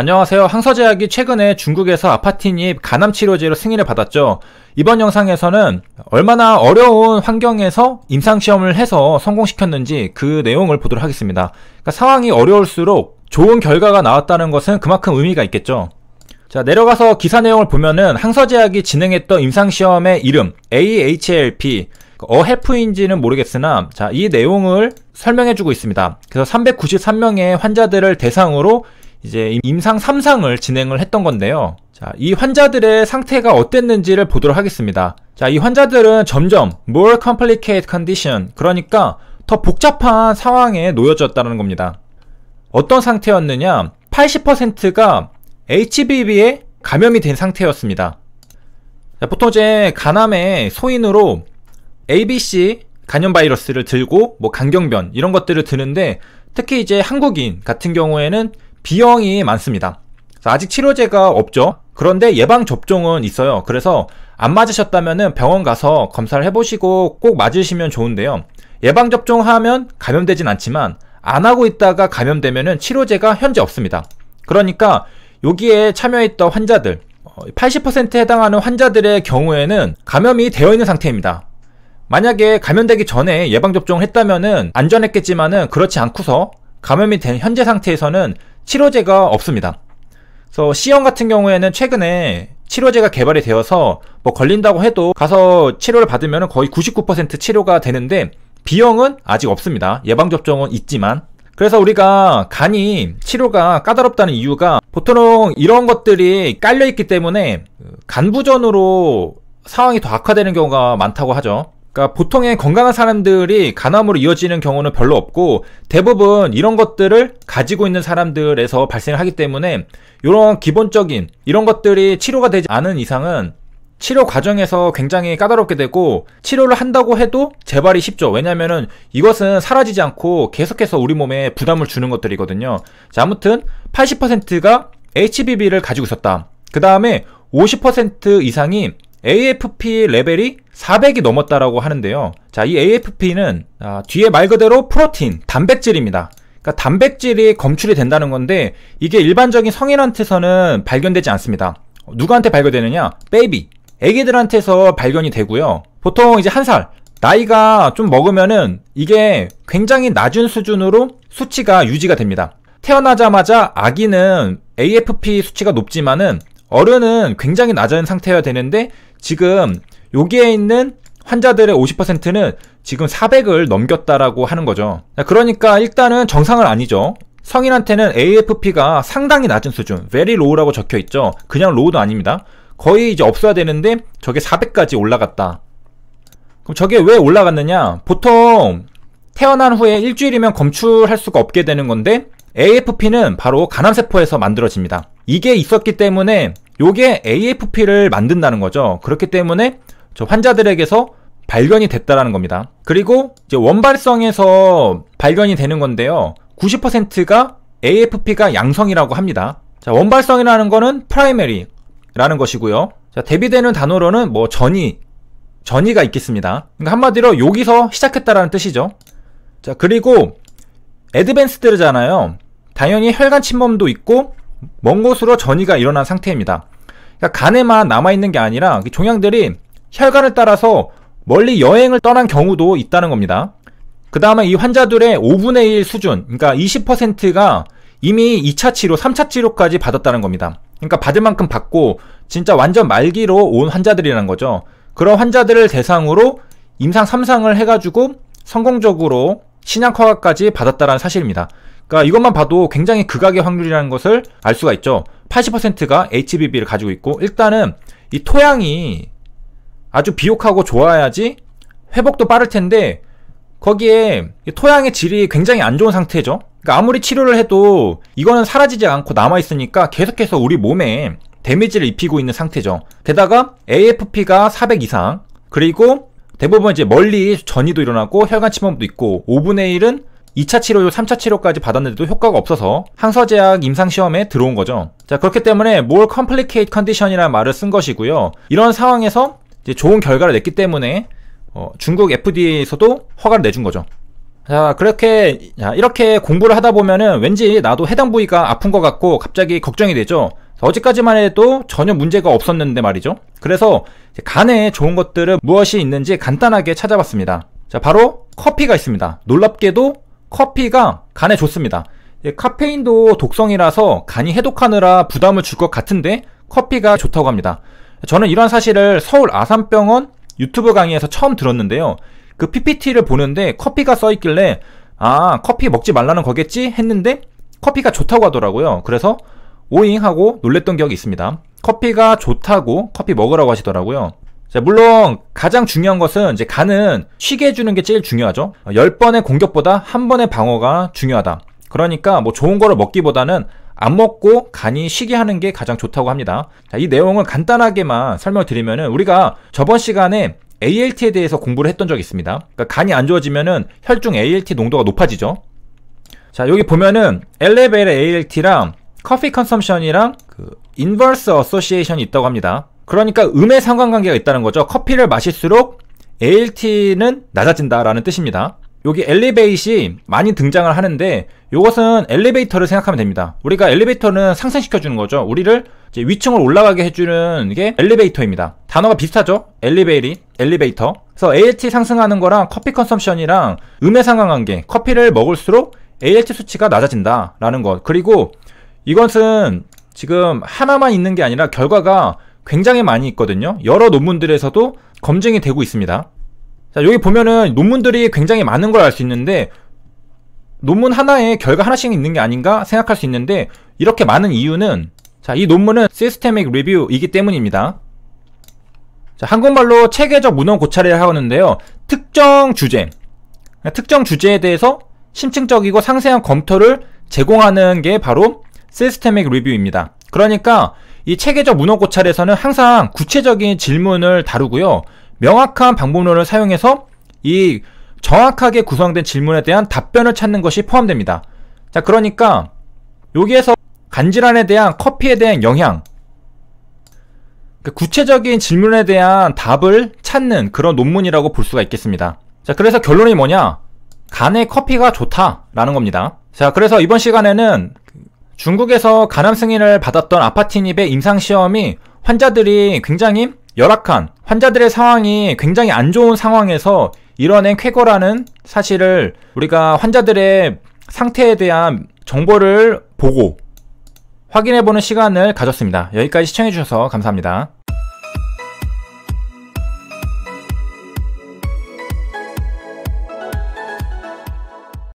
안녕하세요. 항서제약이 최근에 중국에서 아파티닙 간암치료제로 승인을 받았죠. 이번 영상에서는 얼마나 어려운 환경에서 임상시험을 해서 성공시켰는지 그 내용을 보도록 하겠습니다. 그러니까 상황이 어려울수록 좋은 결과가 나왔다는 것은 그만큼 의미가 있겠죠. 자, 내려가서 기사 내용을 보면은 항서제약이 진행했던 임상시험의 이름 AHLP 어헬프인지는 모르겠으나 자, 이 내용을 설명해주고 있습니다. 그래서 393명의 환자들을 대상으로 이제 임상 3상을 진행을 했던 건데요. 자, 이 환자들의 상태가 어땠는지를 보도록 하겠습니다. 자, 이 환자들은 점점 more complicated condition, 그러니까 더 복잡한 상황에 놓여졌다는 겁니다. 어떤 상태였느냐? 80%가 HBV에 감염이 된 상태였습니다. 자, 보통 이제 간암의 소인으로 ABC 간염 바이러스를 들고 뭐 강경변 이런 것들을 드는데 특히 이제 한국인 같은 경우에는 B형이 많습니다. 아직 치료제가 없죠. 그런데 예방접종은 있어요. 그래서 안 맞으셨다면 병원 가서 검사를 해보시고 꼭 맞으시면 좋은데요. 예방접종하면 감염되진 않지만 안 하고 있다가 감염되면 치료제가 현재 없습니다. 그러니까 여기에 참여했던 환자들 80%에 해당하는 환자들의 경우에는 감염이 되어 있는 상태입니다. 만약에 감염되기 전에 예방접종을 했다면 안전했겠지만은 그렇지 않고서 감염이 된 현재 상태에서는 치료제가 없습니다. 그래서 C형 같은 경우에는 최근에 치료제가 개발이 되어서 뭐 걸린다고 해도 가서 치료를 받으면 거의 99% 치료가 되는데 B형은 아직 없습니다. 예방접종은 있지만. 그래서 우리가 간이 치료가 까다롭다는 이유가 보통 이런 것들이 깔려있기 때문에 간부전으로 상황이 더 악화되는 경우가 많다고 하죠. 그러니까 보통의 건강한 사람들이 간암으로 이어지는 경우는 별로 없고 대부분 이런 것들을 가지고 있는 사람들에서 발생하기 때문에 이런 기본적인 이런 것들이 치료가 되지 않은 이상은 치료 과정에서 굉장히 까다롭게 되고 치료를 한다고 해도 재발이 쉽죠. 왜냐면은 이것은 사라지지 않고 계속해서 우리 몸에 부담을 주는 것들이거든요. 자, 아무튼 80%가 HBV를 가지고 있었다. 그 다음에 50% 이상이 AFP 레벨이 400이 넘었다라고 하는데요. 자, 이 AFP는 뒤에 말 그대로 프로틴, 단백질입니다. 그러니까 단백질이 검출이 된다는 건데 이게 일반적인 성인한테서는 발견되지 않습니다. 누구한테 발견되느냐? 베이비, 애기들한테서 발견이 되고요. 보통 이제 1살 나이가 좀 먹으면은 이게 굉장히 낮은 수준으로 수치가 유지가 됩니다. 태어나자마자 아기는 AFP 수치가 높지만은 어른은 굉장히 낮은 상태여야 되는데 지금 여기에 있는 환자들의 50%는 지금 400을 넘겼다라고 하는 거죠. 그러니까 일단은 정상은 아니죠. 성인한테는 AFP가 상당히 낮은 수준, very low라고 적혀 있죠. 그냥 low도 아닙니다. 거의 이제 없어야 되는데 저게 400까지 올라갔다. 그럼 저게 왜 올라갔느냐? 보통 태어난 후에 일주일이면 검출할 수가 없게 되는 건데 AFP는 바로 간암세포에서 만들어집니다. 이게 있었기 때문에 요게 AFP를 만든다는 거죠. 그렇기 때문에 저 환자들에게서 발견이 됐다라는 겁니다. 그리고 이제 원발성에서 발견이 되는 건데요. 90%가 AFP가 양성이라고 합니다. 자, 원발성이라는 거는 프라이머리라는 것이고요. 자, 대비되는 단어로는 뭐 전이가 있겠습니다. 그러니까 한마디로 여기서 시작했다라는 뜻이죠. 자, 그리고 애드밴스드잖아요. 당연히 혈관 침범도 있고 먼 곳으로 전이가 일어난 상태입니다. 그러니까 간에만 남아있는 게 아니라 종양들이 혈관을 따라서 멀리 여행을 떠난 경우도 있다는 겁니다. 그 다음에 이 환자들의 5분의 1 수준, 그러니까 20%가 이미 2차 치료, 3차 치료까지 받았다는 겁니다. 그러니까 받을 만큼 받고 진짜 완전 말기로 온 환자들이라는 거죠. 그런 환자들을 대상으로 임상 3상을 해가지고 성공적으로 신약 허가까지 받았다는 사실입니다. 그러니까 이것만 봐도 굉장히 극악의 확률이라는 것을 알 수가 있죠. 80%가 HBV를 가지고 있고 일단은 이 토양이 아주 비옥하고 좋아야지 회복도 빠를 텐데 거기에 토양의 질이 굉장히 안 좋은 상태죠. 그러니까 아무리 치료를 해도 이거는 사라지지 않고 남아있으니까 계속해서 우리 몸에 데미지를 입히고 있는 상태죠. 게다가 AFP가 400 이상, 그리고 대부분 이제 멀리 전이도 일어나고 혈관 침범도 있고 5분의 1은 2차 치료, 3차 치료까지 받았는데도 효과가 없어서 항서제약 임상시험에 들어온 거죠. 자, 그렇기 때문에 more complicated condition이라는 말을 쓴 것이고요. 이런 상황에서 이제 좋은 결과를 냈기 때문에 중국 FDA에서도 허가를 내준 거죠. 자, 이렇게 공부를 하다 보면은 왠지 나도 해당 부위가 아픈 것 같고 갑자기 걱정이 되죠. 어제까지만 해도 전혀 문제가 없었는데 말이죠. 그래서 간에 좋은 것들은 무엇이 있는지 간단하게 찾아봤습니다. 자, 바로 커피가 있습니다. 놀랍게도 커피가 간에 좋습니다. 카페인도 독성이라서 간이 해독하느라 부담을 줄 것 같은데 커피가 좋다고 합니다. 저는 이런 사실을 서울 아산병원 유튜브 강의에서 처음 들었는데요. 그 PPT를 보는데 커피가 써있길래 아, 커피 먹지 말라는 거겠지 했는데 커피가 좋다고 하더라고요. 그래서 오잉하고 놀랬던 기억이 있습니다. 커피가 좋다고 커피 먹으라고 하시더라고요. 자, 물론 가장 중요한 것은 이제 간은 쉬게 해주는 게 제일 중요하죠. 10번의 공격보다 1번의 방어가 중요하다. 그러니까 뭐 좋은 거를 먹기보다는 안 먹고 간이 쉬게 하는 게 가장 좋다고 합니다. 자, 이 내용을 간단하게만 설명드리면은 우리가 저번 시간에 ALT에 대해서 공부를 했던 적이 있습니다. 그러니까 간이 안 좋아지면은 혈중 ALT 농도가 높아지죠. 자, 여기 보면은 엘레벨의 ALT랑 커피 컨섬션이랑 그 인버스 어소시에이션이 있다고 합니다. 그러니까 음의 상관관계가 있다는 거죠. 커피를 마실수록 ALT는 낮아진다라는 뜻입니다. 여기 엘리베이트이 많이 등장을 하는데 이것은 엘리베이터를 생각하면 됩니다. 우리가 엘리베이터는 상승시켜주는 거죠. 우리를 이제 위층을 올라가게 해주는 게 엘리베이터입니다. 단어가 비슷하죠? 엘리베이터. 그래서 ALT 상승하는 거랑 커피 컨섬션이랑 음의 상관관계, 커피를 먹을수록 ALT 수치가 낮아진다라는 것. 그리고 이것은 지금 하나만 있는 게 아니라 결과가 굉장히 많이 있거든요. 여러 논문들에서도 검증이 되고 있습니다. 자, 여기 보면은 논문들이 굉장히 많은 걸 알 수 있는데 논문 하나에 결과 하나씩 있는 게 아닌가 생각할 수 있는데 이렇게 많은 이유는 자, 이 논문은 시스테믹 리뷰이기 때문입니다. 자, 한국말로 체계적 문헌 고찰을 하는데요. 특정 주제에 대해서 심층적이고 상세한 검토를 제공하는 게 바로 시스테믹 리뷰입니다. 그러니까 이 체계적 문헌 고찰에서는 항상 구체적인 질문을 다루고요. 명확한 방법론을 사용해서 이 정확하게 구성된 질문에 대한 답변을 찾는 것이 포함됩니다. 자, 그러니까 여기에서 간질환에 대한 커피에 대한 영향, 구체적인 질문에 대한 답을 찾는 그런 논문이라고 볼 수가 있겠습니다. 자, 그래서 결론이 뭐냐? 간에 커피가 좋다라는 겁니다. 자, 그래서 이번 시간에는 중국에서 간암 승인을 받았던 아파티닙의 임상시험이 환자들이 굉장히 열악한, 환자들의 상황이 굉장히 안 좋은 상황에서 이뤄낸 쾌거라는 사실을 우리가 환자들의 상태에 대한 정보를 보고 확인해보는 시간을 가졌습니다. 여기까지 시청해주셔서 감사합니다.